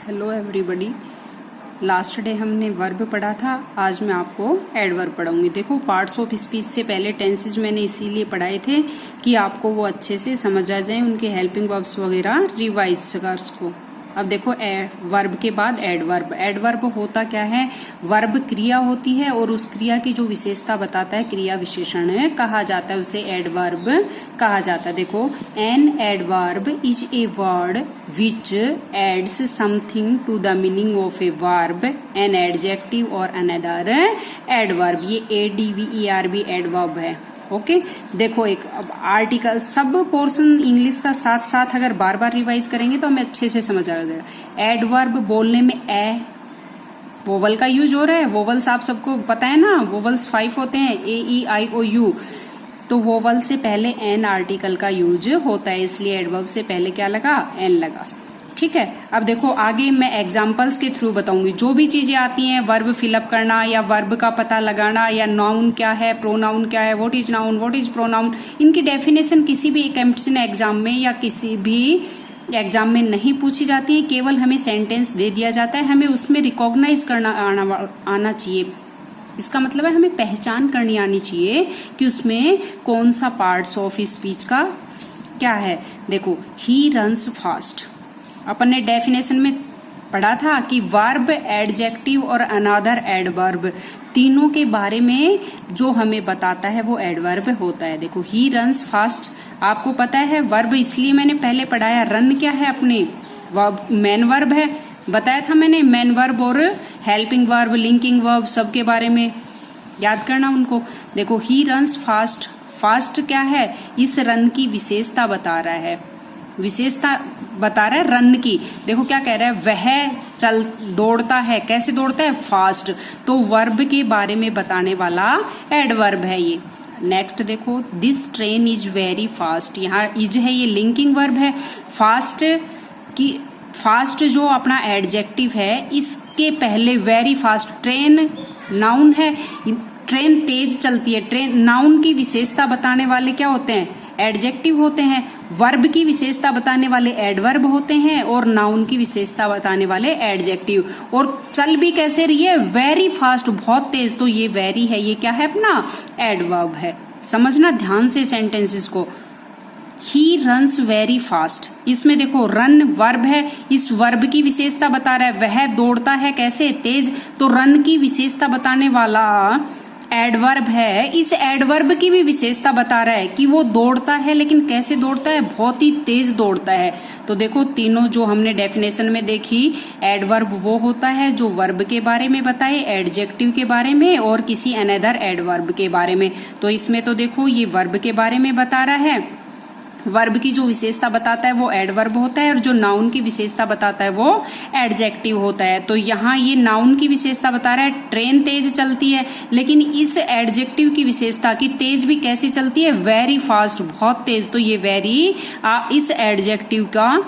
Hello everybody. Last day हमने verb पढ़ा था, आज मैं आपको एडवर्ब पढ़ाऊंगी। देखो, पार्ट्स ऑफ स्पीच से पहले टेंसेज मैंने इसीलिए पढ़ाए थे कि आपको वो अच्छे से समझ आ जाए, उनके हेल्पिंग वर्ब्स वगैरह रिवाइज कर सको। अब देखो, वर्ब के बाद एडवर्ब। एडवर्ब होता क्या है? वर्ब क्रिया होती है और उस क्रिया की जो विशेषता बताता है क्रिया विशेषण कहा जाता है, उसे एडवर्ब कहा जाता है। देखो, an adverb is a word which adds something to the meaning of a verb, an adjective और अनदर एडवर्ब। ये ADVERB एडवर्ब है। ओके देखो, एक अब आर्टिकल, सब पोर्शन इंग्लिश का साथ साथ अगर बार बार रिवाइज करेंगे तो हमें अच्छे से समझ आ जाएगा। एडवर्ब बोलने में वोवल का यूज हो रहा है। वोवल्स आप सबको पता है ना, वोवल्स 5 होते हैं, AEIOU। तो वोवल से पहले एन आर्टिकल का यूज होता है, इसलिए एडवर्ब से पहले क्या लगा? एन लगा। ठीक है, अब देखो आगे मैं एग्जाम्पल्स के थ्रू बताऊंगी। जो भी चीजें आती हैं, वर्ब फिलअप करना या वर्ब का पता लगाना या नाउन क्या है, प्रोनाउन क्या है, what is noun, what is pronoun, इनकी डेफिनेशन किसी भी कॉम्पिटिशन एग्जाम में या किसी भी एग्जाम में नहीं पूछी जाती है। केवल हमें सेंटेंस दे दिया जाता है, हमें उसमें रिकॉग्नाइज करना आना चाहिए। इसका मतलब है हमें पहचान करनी आनी चाहिए कि उसमें कौन सा पार्ट्स ऑफ स्पीच का क्या है। देखो, ही रन्स फास्ट, अपन ने डेफिनेशन में पढ़ा था कि वर्ब, एडजेक्टिव और अनदर एडवर्ब, तीनों के बारे में जो हमें बताता है वो एडवर्ब होता है। देखो, ही रन्स फास्ट, आपको पता है वर्ब इसलिए मैंने पहले पढ़ाया। रन क्या है? अपने वर्ब, मेन वर्ब है, बताया था मैंने। मेन वर्ब और हेल्पिंग वर्ब, लिंकिंग वर्ब, सबके बारे में याद करना उनको। देखो, ही रन्स फास्ट, फास्ट क्या है? इस रन की विशेषता बता रहा है, विशेषता बता रहा है रन की। देखो क्या कह रहा है, वह दौड़ता है। कैसे दौड़ता है? फास्ट। तो वर्ब के बारे में बताने वाला एडवर्ब है ये। नेक्स्ट देखो, this train is very fast, यहाँ इज है, ये लिंकिंग वर्ब है। फास्ट की, फास्ट जो अपना एडजेक्टिव है, इसके पहले वेरी फास्ट, ट्रेन नाउन है, ट्रेन तेज चलती है। ट्रेन, नाउन की विशेषता बताने वाले क्या होते हैं? एडजेक्टिव होते हैं। वर्ब की विशेषता बताने वाले एडवर्ब होते हैं और नाउन की विशेषता बताने वाले एडजेक्टिव। और चल भी कैसे रही है? वेरी फास्ट, बहुत तेज। तो ये वेरी है, ये क्या है? अपना एडवर्ब है। समझना ध्यान से सेंटेंसेस को। ही रन्स वेरी फास्ट, इसमें देखो रन वर्ब है, इस वर्ब की विशेषता बता रहा है। वह दौड़ता है कैसे? तेज। तो रन की विशेषता बताने वाला एडवर्ब है, इस एडवर्ब की भी विशेषता बता रहा है कि वो दौड़ता है, लेकिन कैसे दौड़ता है? बहुत ही तेज दौड़ता है। तो देखो, तीनों जो हमने डेफिनेशन में देखी, एडवर्ब वो होता है जो वर्ब के बारे में बताए, एडजेक्टिव के बारे में और किसी अनदर एडवर्ब के बारे में। तो इसमें तो देखो ये वर्ब के बारे में बता रहा है, वर्ब की जो विशेषता बताता है वो एडवर्ब होता है और जो नाउन की विशेषता बताता है वो एडजेक्टिव होता है। तो यहाँ ये नाउन की विशेषता बता रहा है, ट्रेन तेज चलती है, लेकिन इस एडजेक्टिव की विशेषता की तेज भी कैसी चलती है? वेरी फास्ट, बहुत तेज। तो ये वेरी इस एडजेक्टिव का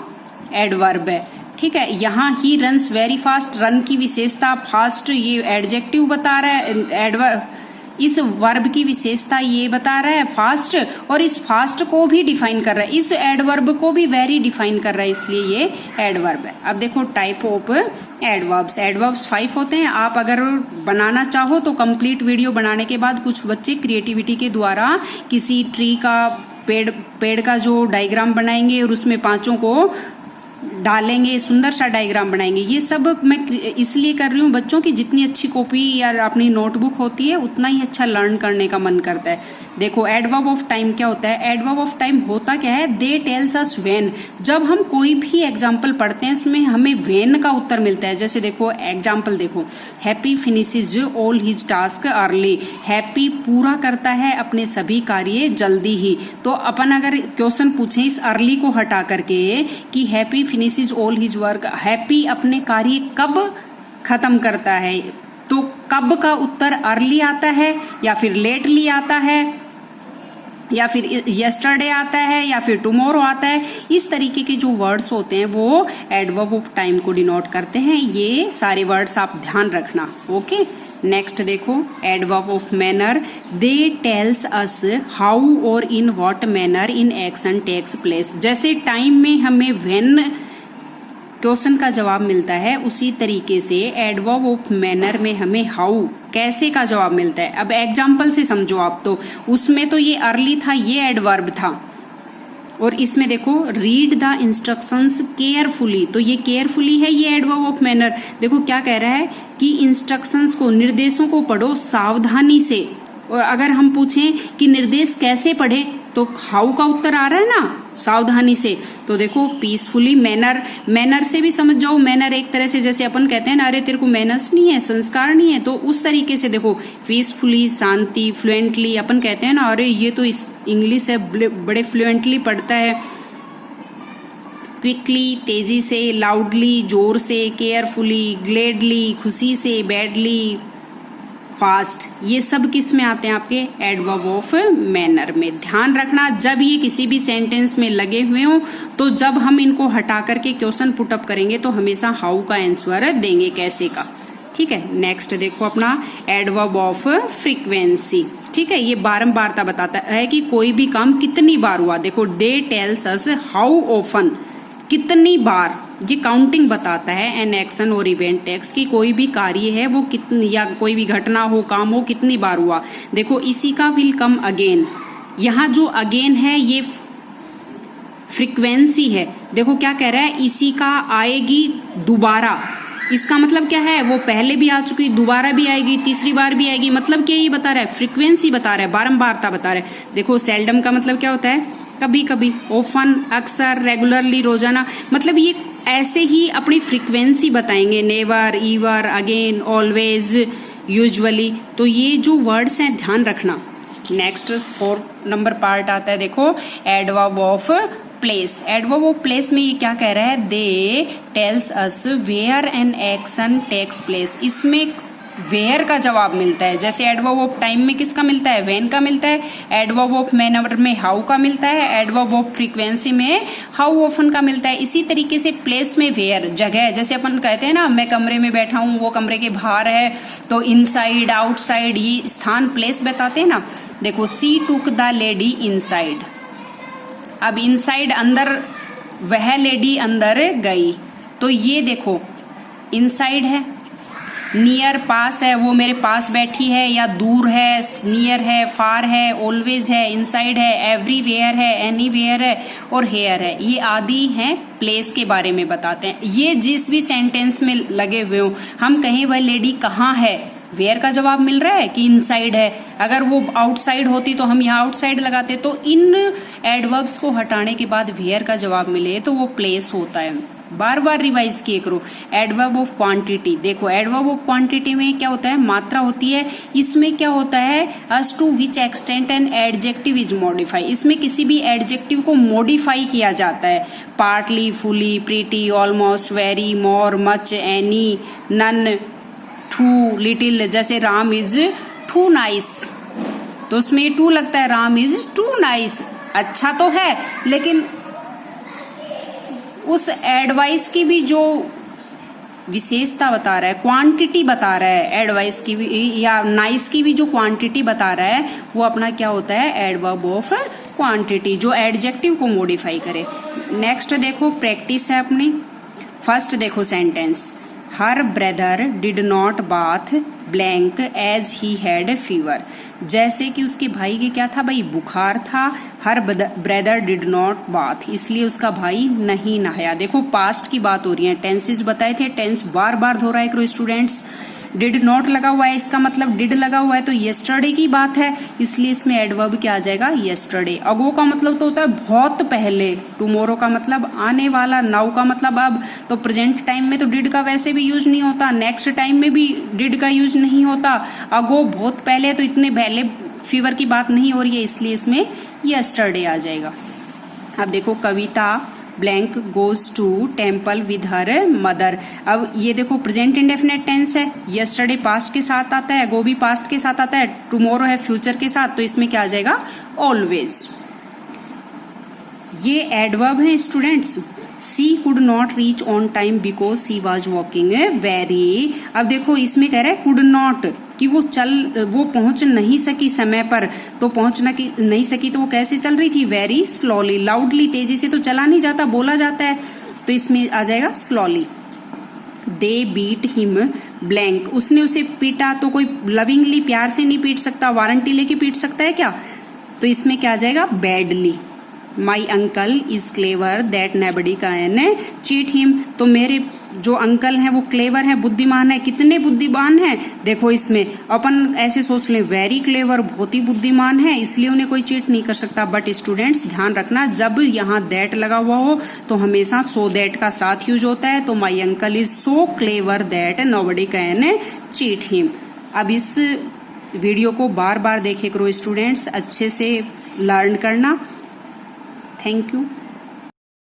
एडवर्ब है। ठीक है, यहाँ he runs very fast, run की विशेषता फास्ट, ये एडजेक्टिव बता रहा है, एडवर्ब, इस वर्ब की विशेषता ये बता रहा है फास्ट, और इस फास्ट को भी डिफाइन कर रहा है, इस एडवर्ब को भी वेरी डिफाइन कर रहा है, इसलिए ये एडवर्ब है। अब देखो टाइप ऑफ एडवर्ब्स। एडवर्ब्स 5 होते हैं। आप अगर बनाना चाहो तो कंप्लीट वीडियो बनाने के बाद कुछ बच्चे क्रिएटिविटी के द्वारा किसी ट्री का, पेड़ का जो डायग्राम बनाएंगे और उसमें 5 को डालेंगे, सुंदर सा डायग्राम बनाएंगे। ये सब मैं इसलिए कर रही हूँ बच्चों की, जितनी अच्छी कॉपी या अपनी नोटबुक होती है उतना ही अच्छा लर्न करने का मन करता है। देखो, एडवर्ब ऑफ टाइम क्या होता है? एडवर्ब ऑफ टाइम होता क्या है? They tells us when. जब हम कोई भी एग्जाम्पल पढ़ते हैं उसमें हमें व्हेन का उत्तर मिलता है। जैसे देखो एग्जाम्पल देखो, happy finishes all his task early. Happy पूरा करता है अपने सभी कार्य जल्दी ही। तो अपन अगर क्वेश्चन पूछे इस अर्ली को हटा करके कि happy finishes all his work, happy अपने कार्य कब खत्म करता है, तो कब का उत्तर अर्ली आता है या फिर लेटली आता है या फिर यस्टरडे आता है या फिर टुमारो आता है। इस तरीके के जो वर्ड्स होते हैं वो एडवर्ब ऑफ टाइम को डिनोट करते हैं। ये सारे वर्ड्स आप ध्यान रखना। ओके, नेक्स्ट देखो, adverb of manner, they tells us how और in what manner in action takes place. जैसे टाइम में हमें व्हेन क्वेश्चन का जवाब मिलता है, उसी तरीके से एडवर्ब ऑफ मैनर में हमें हाउ, कैसे का जवाब मिलता है। अब एग्जाम्पल से समझो आप, तो उसमें तो ये अर्ली था, ये एडवर्ब था, और इसमें देखो रीड द इंस्ट्रक्शंस केयरफुली, तो ये केयरफुली है, ये एडवर्ब ऑफ मैनर। देखो क्या कह रहा है कि इंस्ट्रक्शंस को, निर्देशों को पढ़ो सावधानी से। और अगर हम पूछें कि निर्देश कैसे पढ़े, तो हाउ का उत्तर आ रहा है ना, सावधानी से। तो देखो पीसफुली, मैनर, मैनर से भी समझ जाओ, मैनर एक तरह से जैसे अपन कहते हैं ना, अरे तेरे को मैनर्स नहीं है, संस्कार नहीं है, तो उस तरीके से देखो पीसफुली, शांति, फ्लुएंटली, अपन कहते हैं ना अरे ये तो इंग्लिश है, बड़े फ्लुएंटली पढ़ता है, क्विकली, तेजी से, लाउडली, जोर से, केयरफुली, ग्लेडली, खुशी से, बैडली, फास्ट, ये सब किस में आते हैं, आपके एडवर्ब ऑफ मैनर में। ध्यान रखना जब ये किसी भी सेंटेंस में लगे हुए हो, तो जब हम इनको हटा करके क्वेश्चन पुटअप करेंगे तो हमेशा हाउ का आंसर देंगे, कैसे का। ठीक है, नेक्स्ट देखो अपना एडवर्ब ऑफ फ्रीक्वेंसी। ठीक है, ये बारंबारता बताता है कि कोई भी काम कितनी बार हुआ। देखो दे टेल्स अस हाउ ऑफन, कितनी बार, ये काउंटिंग बताता है। एन एक्शन और इवेंट टेक्स की कोई भी कार्य है वो कितनी, या कोई भी घटना हो, काम हो, कितनी बार हुआ। देखो इसी का विल कम अगेन, यहाँ जो अगेन है ये फ्रीक्वेंसी है। देखो क्या कह रहा है, इसी का आएगी दोबारा, इसका मतलब क्या है, वो पहले भी आ चुकी, दोबारा भी आएगी, तीसरी बार भी आएगी। मतलब क्या ये बता रहा है, फ्रीक्वेंसी बता रहा है, बारंबारता बता रहा है। देखो सेल्डम का मतलब क्या होता है, कभी कभी, ओफन अक्सर, रेगुलरली रोजाना, मतलब ये ऐसे ही अपनी फ्रीक्वेंसी बताएंगे, नेवर, ईवर, अगेन, ऑलवेज, यूजुअली। तो ये जो वर्ड्स हैं ध्यान रखना। नेक्स्ट 4 नंबर पार्ट आता है, देखो adverb of place. Adverb of place में ये क्या कह रहा है, they tells us where an action takes place. इसमें वेयर का जवाब मिलता है, जैसे एडवर्ब ऑफ टाइम में किसका मिलता है, व्हेन का मिलता है। एडवर्ब ऑफ मैनर में हाउ का मिलता है। एडवर्ब ऑफ फ्रीक्वेंसी में हाउ ऑफन का मिलता है। इसी तरीके से प्लेस में वेयर, जगह, जैसे अपन कहते हैं ना मैं कमरे में बैठा हूं, वो कमरे के बाहर है, तो इनसाइड, आउटसाइड, ये स्थान प्लेस बताते हैं ना। देखो सी टुक द लेडी इनसाइड, अब इनसाइड अंदर, वह लेडी अंदर गई, तो ये देखो इनसाइड है। नियर पास है, वो मेरे पास बैठी है या दूर है, नियर है, फार है, ऑलवेज है, इनसाइड है, एवरीवेयर है, एनीवेयर है और हेयर है। ये आदि हैं प्लेस के बारे में बताते हैं। ये जिस भी सेंटेंस में लगे हुए हो, हम कहें वह लेडी कहाँ है, वेयर का जवाब मिल रहा है कि इनसाइड है। अगर वो आउटसाइड होती तो हम यहाँ आउटसाइड लगाते। तो इन एडवर्ब्स को हटाने के बाद वेयर का जवाब मिले तो वो प्लेस होता है। बार बार रिवाइज किए करो। एडवर्ब ऑफ क्वांटिटी, देखो एडवर्ब ऑफ क्वांटिटी में क्या होता है, मात्रा होती है। इसमें क्या होता है, as to which extent an adjective is modify, इसमें किसी भी एडजेक्टिव को मॉडिफाई किया जाता है। Partly, fully, pretty, almost, very, more, much, any, none, too, little. जैसे राम इज टू नाइस, तो उसमें टू लगता है, राम इज टू नाइस, अच्छा तो है, लेकिन उस एडवाइस की भी जो विशेषता बता रहा है, क्वांटिटी बता रहा है, एडवाइस की भी या नाइस की भी जो क्वांटिटी बता रहा है, वो अपना क्या होता है, एडवर्ब ऑफ क्वांटिटी, जो एडजेक्टिव को मॉडिफाई करे। नेक्स्ट देखो प्रैक्टिस है अपनी। फर्स्ट देखो sentence, her brother did not bath blank as he had fever. जैसे कि उसके भाई के क्या था भाई, बुखार था। हर ब्रदर डिड नॉट बाथ, इसलिए उसका भाई नहीं नहाया। देखो पास्ट की बात हो रही है, टेंसेस बताए थे, टेंस बार बार दोहराए करो स्टूडेंट्स। डिड नॉट लगा हुआ है, इसका मतलब डिड लगा हुआ है, तो येस्टरडे की बात है, इसलिए इसमें एडवर्ब क्या आ जाएगा, येस्टरडे। अगो का मतलब तो होता है बहुत पहले, टुमारो का मतलब आने वाला, नाउ का मतलब अब। तो प्रेजेंट टाइम में तो डिड का वैसे भी यूज नहीं होता, नेक्स्ट टाइम में भी डिड का यूज नहीं होता। अगो बहुत पहले, तो इतने पहले फीवर की बात नहीं हो रही है, इसलिए इसमें येस्टरडे आ जाएगा। अब देखो Kavita blank goes to temple with her mother. अब ये देखो प्रेजेंट इंडेफिनेट टेंस है, यस्टरडे पास्ट के साथ आता है, गो भी पास्ट के साथ आता है, टुमारो है फ्यूचर के साथ, तो इसमें क्या आ जाएगा, ऑलवेज। ये एडवर्ब है students. She could not reach on time because she was walking very. अब देखो इसमें कह रहा है कुड नॉट, कि वो पहुंच नहीं सकी समय पर, तो नहीं सकी तो वो कैसे चल रही थी, वेरी स्लोली। लाउडली, तेजी से तो चला नहीं जाता, बोला जाता है। तो इसमें आ जाएगा slowly. They beat him blank, उसने उसे पीटा, तो कोई लविंगली प्यार से नहीं पीट सकता, वारंटी लेके पीट सकता है क्या? तो इसमें क्या आ जाएगा? Badly. My uncle is clever that nobody can cheat him, तो मेरे जो अंकल हैं वो क्लेवर है, बुद्धिमान है। कितने बुद्धिमान है? देखो इसमें अपन ऐसे सोच लें, वेरी क्लेवर, बहुत ही बुद्धिमान है, इसलिए उन्हें कोई चीट नहीं कर सकता। बट स्टूडेंट्स ध्यान रखना, जब यहाँ दैट लगा हुआ हो तो हमेशा सो दैट का साथ यूज होता है। तो my uncle is so clever that nobody can cheat him. अब इस वीडियो को बार बार देखे करो स्टूडेंट्स, अच्छे से लर्न करना। Thank you.